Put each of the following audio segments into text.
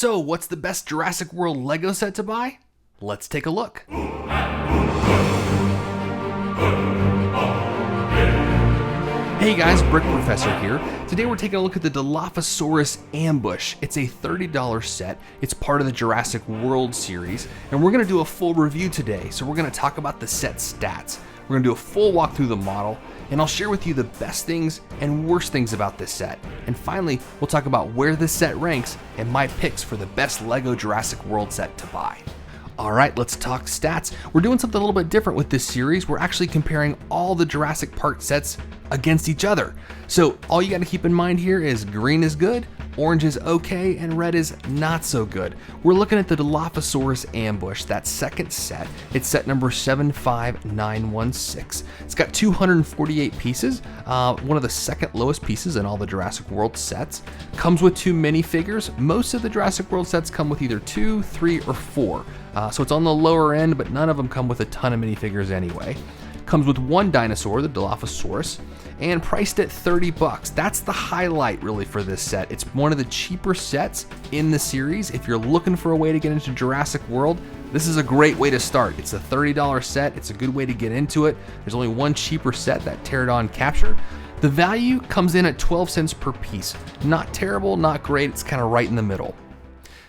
So, what's the best Jurassic World LEGO set to buy? Let's take a look. Hey guys, Brick Professor here. Today we're taking a look at the Dilophosaurus Ambush. It's a $30 set. It's part of the Jurassic World series, and we're going to do a full review today. So we're going to talk about the set stats. We're going to do a full walk through the model, and I'll share with you the best things and worst things about this set. And finally, we'll talk about where this set ranks and my picks for the best LEGO Jurassic World set to buy. Alright, let's talk stats. We're doing something a little bit different with this series. We're actually comparing all the Jurassic Park sets against each other. So all you got to keep in mind here is green is good, orange is okay, and red is not so good. We're looking at the Dilophosaurus Ambush, that second set. It's set number 75916. It's got 248 pieces, one of the second lowest pieces in all the Jurassic World sets. Comes with 2 minifigures. Most of the Jurassic World sets come with either 2, 3, or 4. So it's on the lower end, but none of them come with a ton of minifigures anyway. Comes with 1 dinosaur, the Dilophosaurus, and priced at $30. That's the highlight really for this set. It's one of the cheaper sets in the series. If you're looking for a way to get into Jurassic World, this is a great way to start. It's a $30 set. It's a good way to get into it. There's only one cheaper set, that Pterodon Capture. The value comes in at 12 cents per piece. Not terrible, not great. It's kind of right in the middle.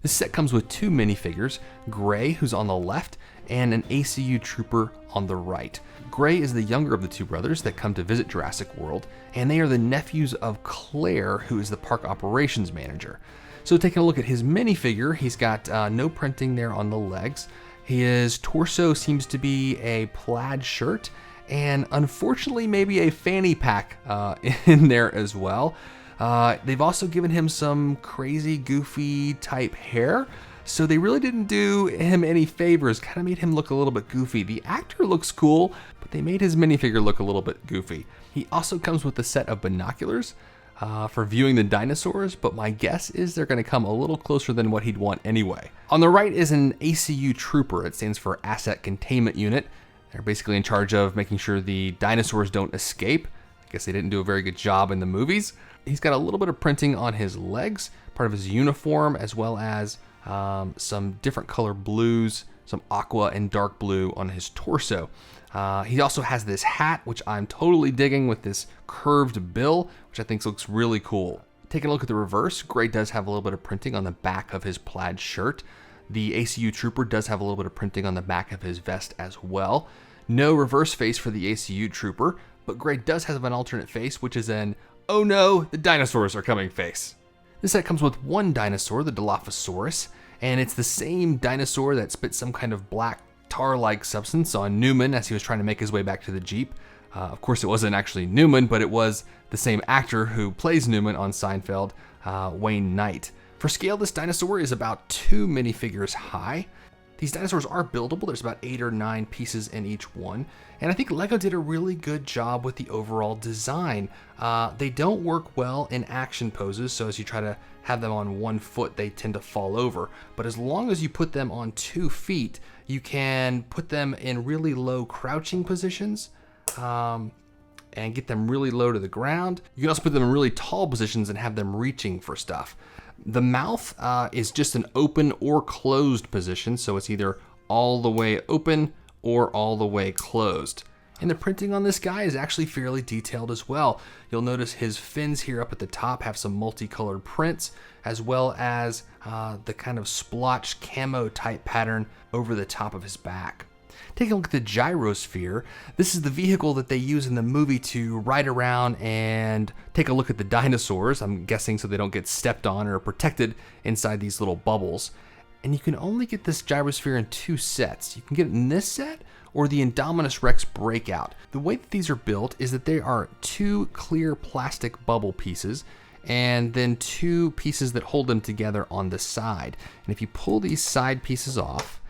This set comes with 2 minifigures, Gray, who's on the left, and an ACU trooper on the right. Gray is the younger of the 2 brothers that come to visit Jurassic World, and they are the nephews of Claire, who is the park operations manager. So taking a look at his minifigure, he's got no printing there on the legs. His torso seems to be a plaid shirt, and unfortunately maybe a fanny pack in there as well. They've also given him some crazy, goofy type hair. So they really didn't do him any favors, kind of made him look a little bit goofy. The actor looks cool, but they made his minifigure look a little bit goofy. He also comes with a set of binoculars for viewing the dinosaurs, but my guess is they're going to come a little closer than what he'd want anyway. On the right is an ACU trooper. It stands for Asset Containment Unit. They're basically in charge of making sure the dinosaurs don't escape. I guess they didn't do a very good job in the movies. He's got a little bit of printing on his legs, part of his uniform, as well as some different color blues, some aqua and dark blue on his torso. He also has this hat, which I'm totally digging, with this curved bill, which I think looks really cool. Taking a look at the reverse, Gray does have a little bit of printing on the back of his plaid shirt. The ACU Trooper does have a little bit of printing on the back of his vest as well. No reverse face for the ACU Trooper, but Gray does have an alternate face, which is an "oh no, the dinosaurs are coming" face. This set comes with 1 dinosaur, the Dilophosaurus, and it's the same dinosaur that spit some kind of black tar-like substance on Newman as he was trying to make his way back to the Jeep. Of course, it wasn't actually Newman, but it was the same actor who plays Newman on Seinfeld, Wayne Knight. For scale, this dinosaur is about 2 minifigures high. These dinosaurs are buildable. There's about 8 or 9 pieces in each one. And I think LEGO did a really good job with the overall design. They don't work well in action poses, so as you try to have them on 1 foot, they tend to fall over. But as long as you put them on 2 feet, you can put them in really low crouching positions and get them really low to the ground. You can also put them in really tall positions and have them reaching for stuff. The mouth is just an open or closed position, so it's either all the way open or all the way closed. And the printing on this guy is actually fairly detailed as well. You'll notice his fins here up at the top have some multicolored prints, as well as the kind of splotch camo type pattern over the top of his back. Taking a look at the Gyrosphere, this is the vehicle that they use in the movie to ride around and take a look at the dinosaurs, I'm guessing so they don't get stepped on or protected inside these little bubbles. And you can only get this Gyrosphere in 2 sets. You can get it in this set or the Indominus Rex Breakout. The way that these are built is that they are 2 clear plastic bubble pieces and then 2 pieces that hold them together on the side. And if you pull these side pieces off,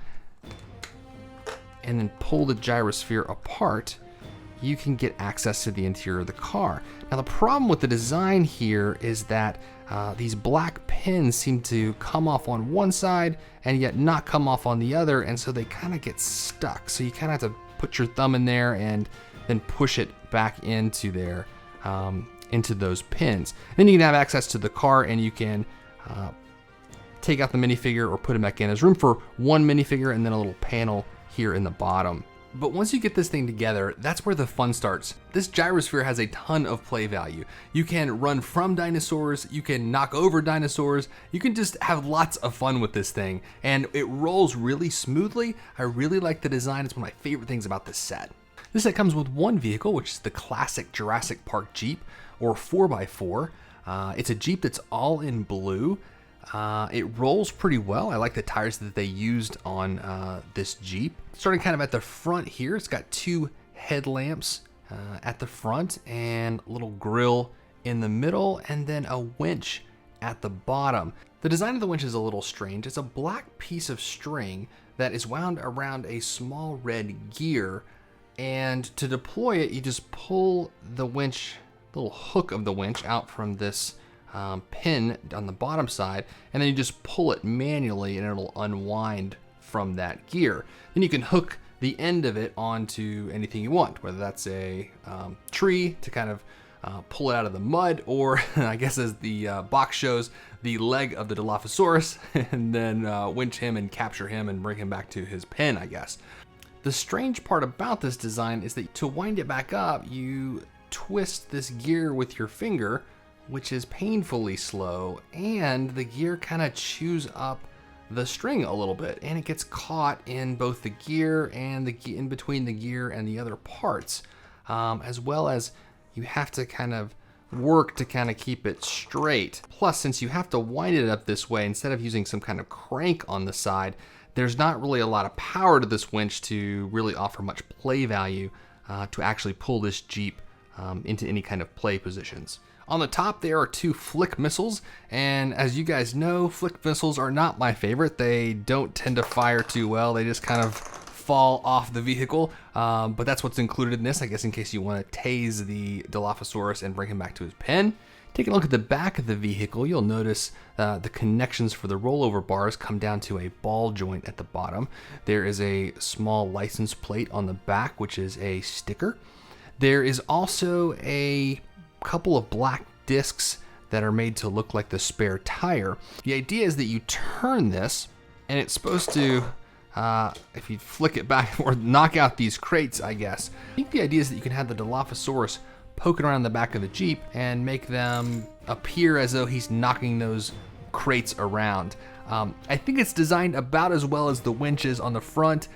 and then pull the Gyrosphere apart, you can get access to the interior of the car. Now the problem with the design here is that these black pins seem to come off on one side and yet not come off on the other, and so they kind of get stuck. So you kind of have to put your thumb in there and then push it back into there, into those pins. Then you can have access to the car and you can take out the minifigure or put him back in. There's room for one minifigure and then a little panel here in the bottom. But once you get this thing together, that's where the fun starts. This gyrosphere has a ton of play value. You can run from dinosaurs, you can knock over dinosaurs, you can just have lots of fun with this thing. And it rolls really smoothly. I really like the design. It's one of my favorite things about this set. This set comes with one vehicle, which is the classic Jurassic Park Jeep, or 4x4. It's a Jeep that's all in blue. It rolls pretty well. I like the tires that they used on this Jeep. Starting kind of at the front here, it's got two headlamps at the front and a little grill in the middle, and then a winch at the bottom. The design of the winch is a little strange. It's a black piece of string that is wound around a small red gear, and to deploy it, you just pull the winch, the little hook of the winch out from this pin on the bottom side, and then you just pull it manually and it'll unwind from that gear. Then you can hook the end of it onto anything you want, whether that's a tree to kind of pull it out of the mud, or I guess as the box shows, the leg of the Dilophosaurus, and then winch him and capture him and bring him back to his pen, I guess. The strange part about this design is that to wind it back up, you twist this gear with your finger, which is painfully slow, and the gear kind of chews up the string a little bit, and it gets caught in both the gear and in between the gear and the other parts, as well as you have to kind of work to kind of keep it straight. Plus, since you have to wind it up this way, instead of using some kind of crank on the side, there's not really a lot of power to this winch to really offer much play value to actually pull this Jeep into any kind of play positions. On the top there are two flick missiles, and as you guys know, flick missiles are not my favorite. They don't tend to fire too well. They just kind of fall off the vehicle, but that's what's included in this, I guess, in case you want to tase the Dilophosaurus and bring him back to his pen. Taking a look at the back of the vehicle, you'll notice the connections for the rollover bars come down to a ball joint at the bottom. There is a small license plate on the back, which is a sticker. There is also a couple of black discs that are made to look like the spare tire. The idea is that you turn this, and it's supposed to, if you flick it back, or knock out these crates, I guess. I think the idea is that you can have the Dilophosaurus poking around the back of the Jeep and make them appear as though he's knocking those crates around. I think it's designed about as well as the winches on the front,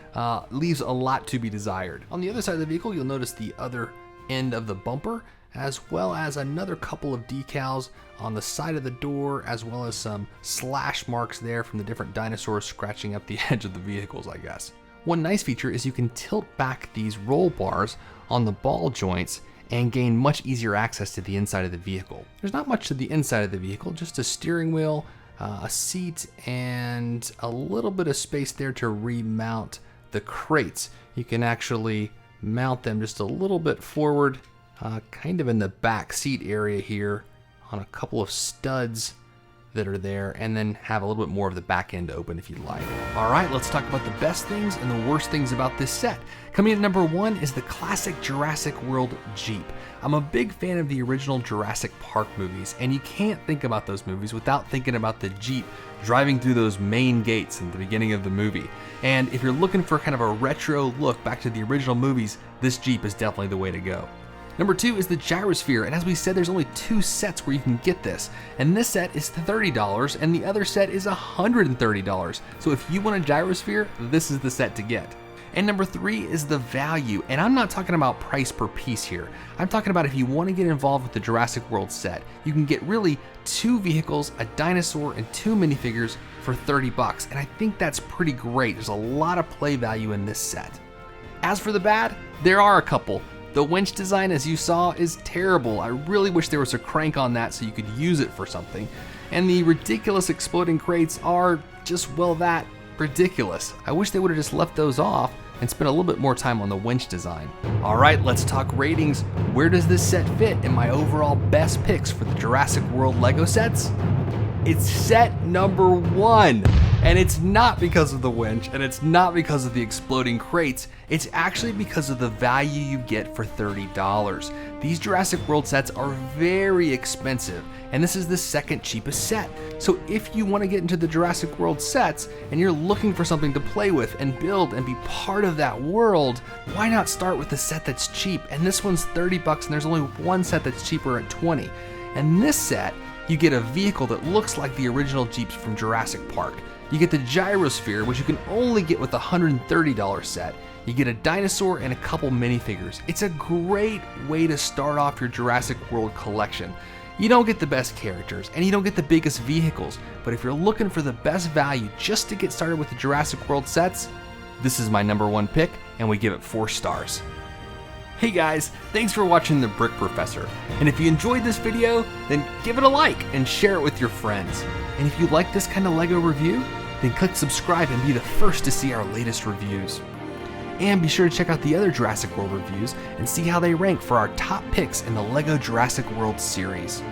leaves a lot to be desired. On the other side of the vehicle, you'll notice the other end of the bumper, as well as another couple of decals on the side of the door, as well as some slash marks there from the different dinosaurs scratching up the edge of the vehicles, I guess. One nice feature is you can tilt back these roll bars on the ball joints and gain much easier access to the inside of the vehicle. There's not much to the inside of the vehicle, just a steering wheel, a seat, and a little bit of space there to remount the crates. You can actually mount them just a little bit forward, kind of in the back seat area here, on a couple of studs that are there, and then have a little bit more of the back end open if you'd like. All right, let's talk about the best things and the worst things about this set. Coming in at number one is the classic Jurassic World Jeep. I'm a big fan of the original Jurassic Park movies, and you can't think about those movies without thinking about the Jeep driving through those main gates in the beginning of the movie. And if you're looking for kind of a retro look back to the original movies, this Jeep is definitely the way to go. Number two is the Gyrosphere, and as we said, there's only two sets where you can get this. And this set is $30, and the other set is $130. So if you want a Gyrosphere, this is the set to get. And number three is the value, and I'm not talking about price per piece here. I'm talking about if you want to get involved with the Jurassic World set, you can get really two vehicles, a dinosaur, and two minifigures for $30, and I think that's pretty great. There's a lot of play value in this set. As for the bad, there are a couple. The winch design, as you saw, is terrible. I really wish there was a crank on that so you could use it for something. And the ridiculous exploding crates are just, well, that ridiculous. I wish they would have just left those off and spent a little bit more time on the winch design. All right, let's talk ratings. Where does this set fit in my overall best picks for the Jurassic World LEGO sets? It's set number one. And it's not because of the winch, and it's not because of the exploding crates, it's actually because of the value you get for $30. These Jurassic World sets are very expensive, and this is the second cheapest set. So if you want to get into the Jurassic World sets, and you're looking for something to play with and build and be part of that world, why not start with the set that's cheap? And this one's $30, and there's only one set that's cheaper at $20. And this set, you get a vehicle that looks like the original Jeeps from Jurassic Park. You get the Gyrosphere, which you can only get with the $130 set. You get a dinosaur and a couple minifigures. It's a great way to start off your Jurassic World collection. You don't get the best characters, and you don't get the biggest vehicles, but if you're looking for the best value just to get started with the Jurassic World sets, this is my #1 pick, and we give it 4 stars. Hey guys, thanks for watching The Brick Professor, and if you enjoyed this video, then give it a like and share it with your friends. And if you like this kind of LEGO review, then click subscribe and be the first to see our latest reviews. And be sure to check out the other Jurassic World reviews and see how they rank for our top picks in the LEGO Jurassic World series.